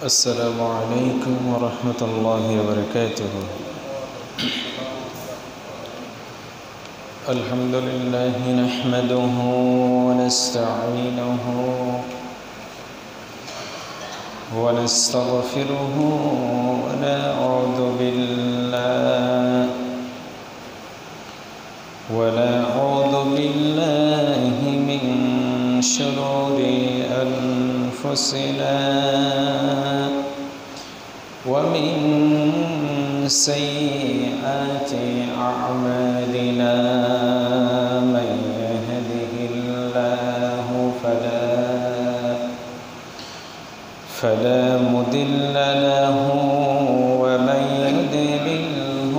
السلام عليكم ورحمة الله وبركاته. الحمد لله نحمده ونستعينه ونستغفره ونعوذ بالله من شرور أنفسنا ومن سيئات أعمالنا. من يهده الله فلا مضل له ومن يضلله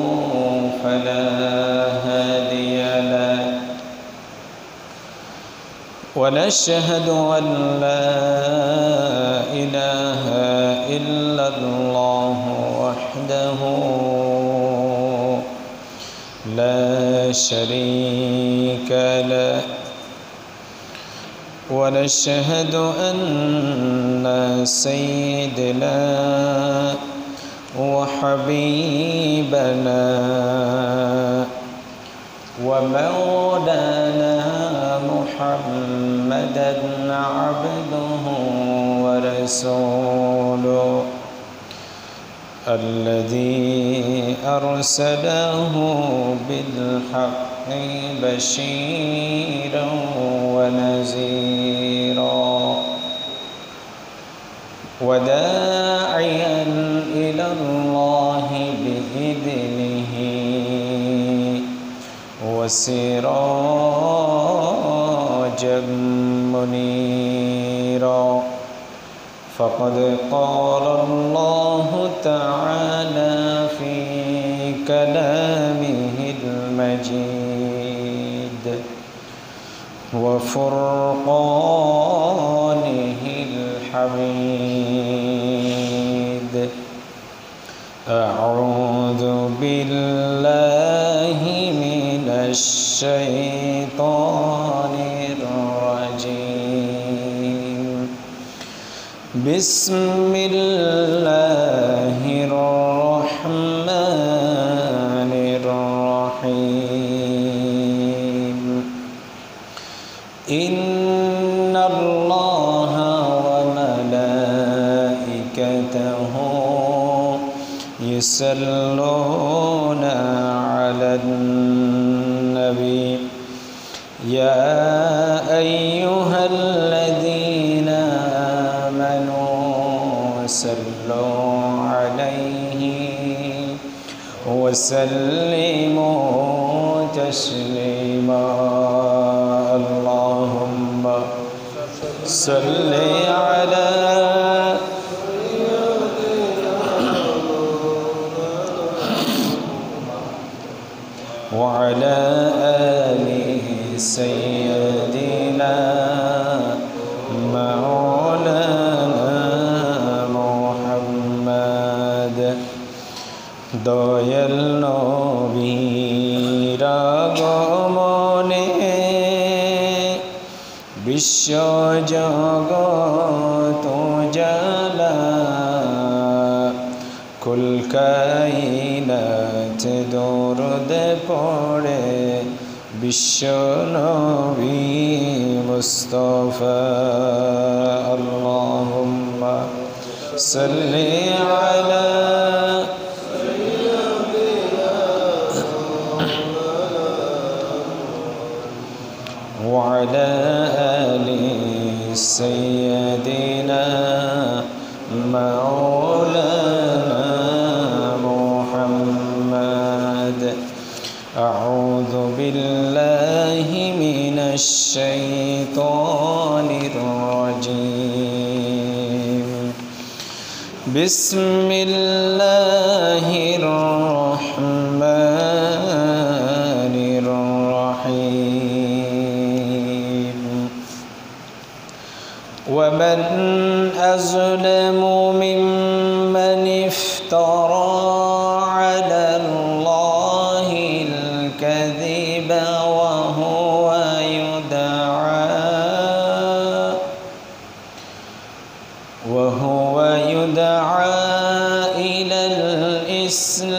فلا هادي له، ونشهد أن لا إله إلا الله وحده لا شريك له، ونشهد أن سيدنا وحبيبنا ومولانا محمدا عبده ورسوله الذي أرسله بالحق بشيرا ونذيرا وداعيا إلى الله بإذنه وسراجا منيرا. فقد قال الله تعالى في كلامه المجيد وفرقانه الحميد: أعوذ بالله من الشيطان الرجيم. بسم الله الرحمن الرحيم. إن الله وملائكته يصلون على النبي يا أيها الذين آمنوا صلوا عليه وسلموا تسليما. اللهم صل على وعلى آله سيدنا مولانا محمد। দয়াল নবীর আগমনে বিশ্ব জগৎ উজালা, কুল কায়নাত দরুদ পড়ে বিশ্ব নবী মুস্তাফা। আল্লাহুম্মা সাল্লি আলা وعلى آل سيدنا مولانا محمد. أعوذ بالله من الشيطان الرجيم. بسم الله الرحمن الرحيم. ومن أظلم ممن افترى على الله الكذب وهو يدعى ويدعى إلى الإسلام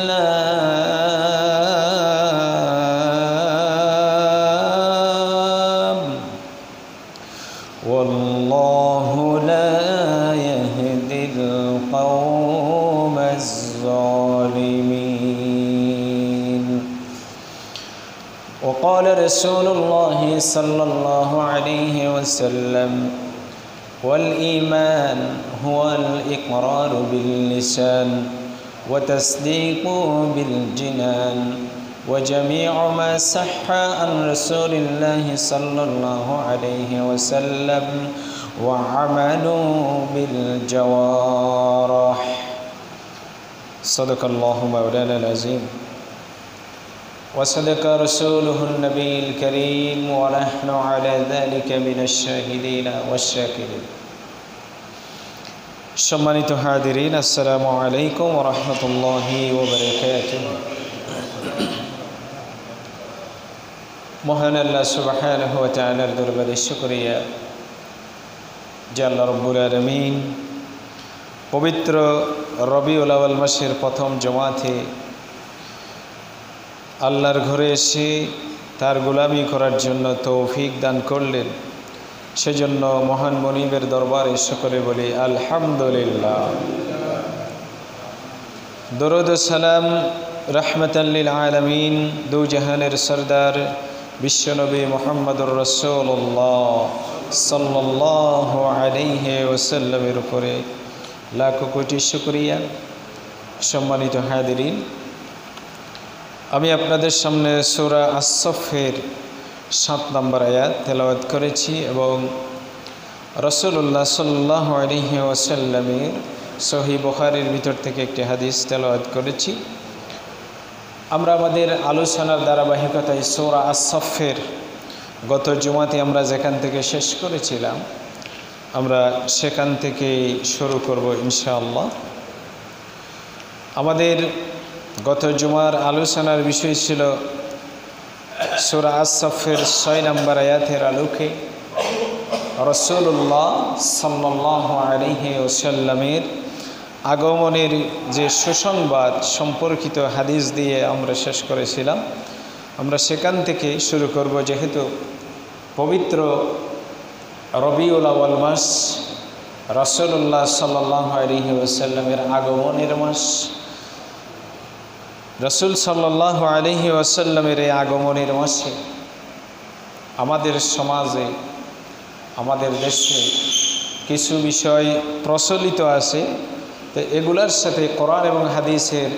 والله لا يهدي القوم الظالمين. وقال رسول الله صلى الله عليه وسلم والإيمان هو الإقرار باللسان وتصديق بالجنان وجميع ما صح عن رسول الله صلى الله عليه وسلم وعمل بالجوارح. صدق الله مولانا العظيم وصدق رسوله النبي الكريم ونحن على ذلك من الشاهدين والشاكرين. সম্মানিত হাজিরিন, আসসালামু আলাইকুম ওয়া রাহমাতুল্লাহি ওয়া বারাকাতুহু। মহান আল্লাহ সুবহানাহু ওয়া তাআলার দরবারে শুকরিয়া যে আল্লাহ রাব্বুল আলামিন পবিত্র রবিউল আউয়াল মাসের প্রথম জুমাতে আল্লাহর ঘরে এসে তার গোলামি করার জন্য তৌফিক দান করলেন। সেজন্য মহান মনিবের দরবারে সকলে বলি আলহামদুলিল্লাহ। দরুদ ও সালাম রাহমাতাল লিল আলামিন দু জাহানের সরদার বিশ্বনবী মুহাম্মদুর রাসূলুল্লাহ সাল্লাল্লাহু আলাইহি ওয়াসাল্লামের উপরে লাখো কোটি শুকরিয়া। সম্মানিত হাজিরিন, আমি আপনাদের সামনে সূরা আস-সফের 7 নম্বর আয়াত তেলাওয়াত করেছি এবং রাসূলুল্লাহ সাল্লাল্লাহু আলাইহি ওয়াসাল্লামের সহিহ বুখারীর ভিতর থেকে একটি হাদিস তেলাওয়াত করেছি। আমরা আমাদের আলোচনার ধারাবাহিকতায় সূরা আস-সফের গত জুমাতে আমরা যেখান থেকে শেষ করেছিলাম আমরা সেখান থেকেই শুরু করব ইনশাআল্লাহ। আমাদের গত জুমার আলোচনার বিষয় ছিল সূরা আস-সফের 6 নম্বর আয়াতের আলোকে রাসূলুল্লাহ সাল্লাল্লাহু আলাইহি ওয়াসাল্লামের আগমনের যে সুসংবাদ সম্পর্কিত হাদিস দিয়ে আমরা শেষ করেছিলাম। আমরা সেখান থেকে শুরু করব, যেহেতু পবিত্র রবিউল আউয়াল মাস রাসূলুল্লাহ সাল্লাল্লাহু আলাইহি ওয়াসাল্লামের আগমনের মাস। রাসূল সাল্লাল্লাহু আলাইহি ওয়াসাল্লামের এই আগমনের মাসে আমাদের সমাজে, আমাদের দেশে কিছু বিষয় প্রচলিত আছে, তো এগুলার সাথে কোরআন এবং হাদিসের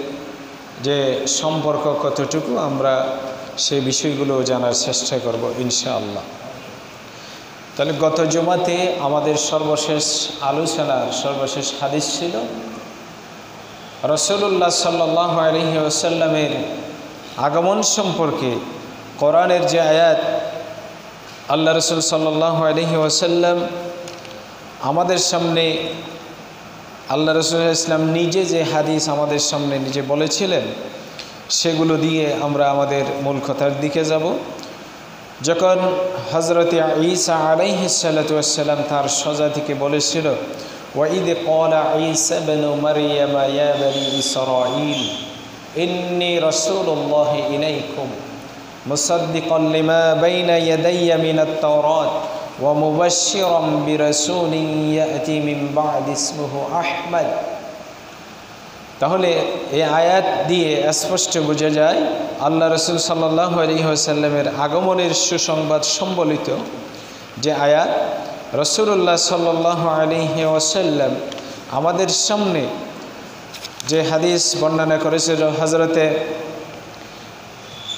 যে সম্পর্ক কতটুকু আমরা সেই বিষয়গুলো জানার চেষ্টা করব ইনশাআল্লাহ। তাহলে গত জুমাতে আমাদের সর্বশেষ আলোচনার সর্বশেষ হাদিস ছিল রাসূলুল্লাহ সাল্লাল্লাহু আলাইহি ওয়াসাল্লামের আগমন সম্পর্কে কোরআনের যে আয়াত আল্লাহ রাসূল সাল্লাল্লাহু আলাইহি ওয়াসাল্লাম আমাদের সামনে, আল্লাহ রাসূল ইসলাম নিজে যে হাদিস আমাদের সামনে নিজে বলেছিলেন সেগুলো দিয়ে আমরা আমাদের মূল কথার দিকে যাব। যখন হযরত ঈসা আলাইহিস সালাতু ওয়াস সালাম তার স্বজাতিকে বলেছিল وَإِذْ قَالَ عِيسَى ابْنُ مَرْيَمَ يَا بَنِي إِسْرَائِيلَ إِنِّي رَسُولُ اللَّهِ إِلَيْكُمْ مُصَدِّقًا لِمَا بَيْنَ يَدَيَّ مِنَ التَّوْرَاةِ وَمُبَشِّرًا بِرَسُولٍ يَأْتِي مِنْ بَعْدِي اسْمُهُ أَحْمَدُ। তাহলে এই আয়াত দিয়ে স্পষ্ট বোঝা যায় আল্লাহ রাসূল সাল্লাল্লাহু আলাইহি ওয়াসাল্লামের আগমনের সুসংবাদ সম্বলিত যে আয়াত রাসূলুল্লাহ সাল্লাল্লাহু আলাইহি ওয়াসাল্লাম আমাদের সামনে যে হাদিস বর্ণনা করেছিল হযরতে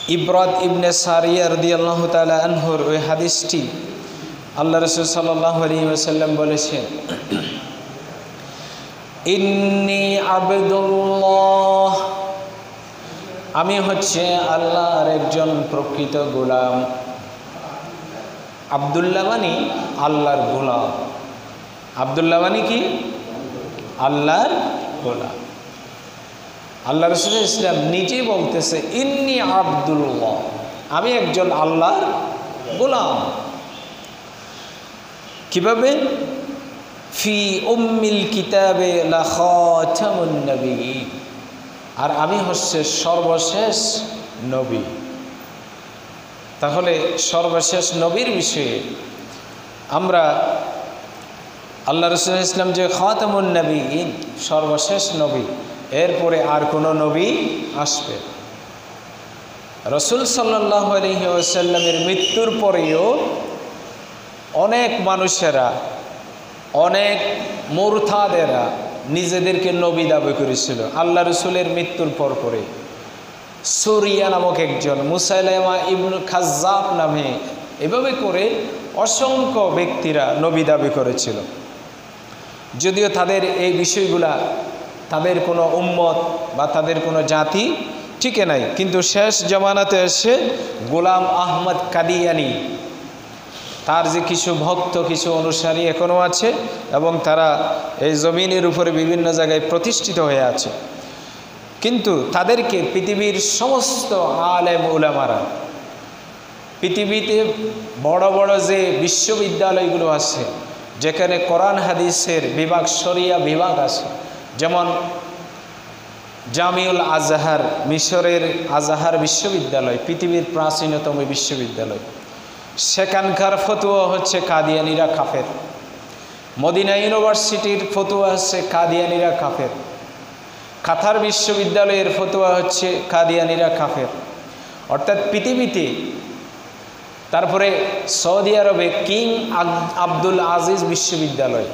ইবরাদ ইবনে সারিয়া রাদিয়াল্লাহু তাআলা আনহুর ওই হাদিসটি আল্লাহ রাসূল সাল্লাল্লাহু আলাইহি ওয়াসাল্লাম বলেছেন, ইন্নী আবদুল্লাহ, আমি হচ্ছে আল্লাহর একজন প্রকৃত গোলাম। আব্দুল্লাহ মানে আল্লাহর গোলাম। আব্দুল্লাহ মানে কি? আল্লাহর গোলাম। আল্লাহ রাসূল ইসলাম নিজেই বলতেছে ইন্নী আবদুল্লাহ, আমি একজন আল্লাহর গোলাম। কিভাবে? ফি উম্মিল কিতাবে লা খাতামুন নবিয়্যিন, আর আমি হচ্ছে সর্বশেষ নবী। তাহলে সর্বশেষ নবীর বিষয়ে আমরা আল্লাহ রাসূল ইসলাম যে খাতামুন নবিয়্যিন, সর্বশেষ নবী, এরপরে আর কোনো নবী আসবে। রাসূল সাল্লাল্লাহু আলাইহি ওয়াসাল্লামের মৃত্যুর পরেও অনেক মানুষেরা, অনেক মুরতাদেরা নিজেদেরকে নবী দাবি করেছিল আল্লাহ রাসূলের মৃত্যুর পরে। সুরিয়া নামক একজন, মুসাইলামা ইবনে খাজ্জাব নামে, এভাবে করে অসংখ্য ব্যক্তিরা নবী দাবি করেছিল। যদিও তাদের এই বিষয়গুলা, তাদের কোনো উম্মত বা তাদের কোনো জাতি টিকে নাই, কিন্তু শেষ জামানাতে এসে গোলাম আহমদ কাদিয়ানি, তার যে কিছু ভক্ত, কিছু অনুসারী এখনও আছে এবং তারা এই জমিনের উপরে বিভিন্ন জায়গায় প্রতিষ্ঠিত হয়ে আছে। কিন্তু তাদেরকে পৃথিবীর সমস্ত আলেম উলামারা, পৃথিবীতে বড় বড় যে বিশ্ববিদ্যালয়গুলো আছে, যেখানে কোরআন হাদিসের বিভাগ, শরিয়া বিভাগ আছে, যেমন জামিউল আজহার, মিশরের আজহার বিশ্ববিদ্যালয়, পৃথিবীর প্রাচীনতম বিশ্ববিদ্যালয়, সেখানকার ফতোয়া হচ্ছে কাদিয়ানিরা কাফের। মদিনা ইউনিভার্সিটির ফতোয়া হচ্ছে কাদিয়ানিরা কাফের। কাতার বিশ্ববিদ্যালয়ের ফতোয়া হচ্ছে কাদিয়ানিরা কাফের। অর্থাৎ পৃথিবীতে, তারপরে সৌদি আরবে কিং আব্দুল আজিজ বিশ্ববিদ্যালয়,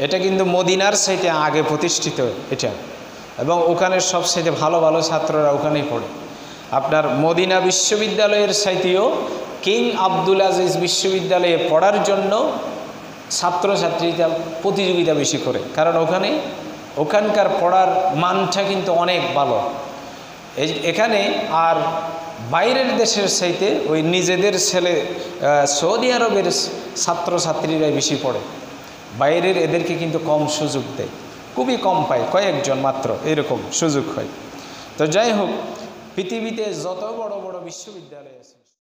এটা কিন্তু মদিনার চাইতে আগে প্রতিষ্ঠিত এটা, এবং ওখানে সবচেয়ে ভালো ভালো ছাত্ররা ওখানেই পড়ে। আপনার মদিনা বিশ্ববিদ্যালয়ের চাইতেও কিং আব্দুল আজিজ বিশ্ববিদ্যালয়ে পড়ার জন্য ছাত্রছাত্রীরা প্রতিযোগিতা বেশি করে, কারণ ওখানকার পড়ার মানটা কিন্তু অনেক ভালো। এখানে আর বাইরের দেশের চাইতে ওই নিজেদের ছেলে সৌদি আরবের ছাত্রছাত্রীরাই বেশি পড়ে, বাইরের এদেরকে কিন্তু কম সুযোগ দেয়, খুবই কম পায়, কয়েকজন মাত্র এরকম সুযোগ হয়। তো যাই হোক, পৃথিবীতে যত বড় বড় বিশ্ববিদ্যালয় আছে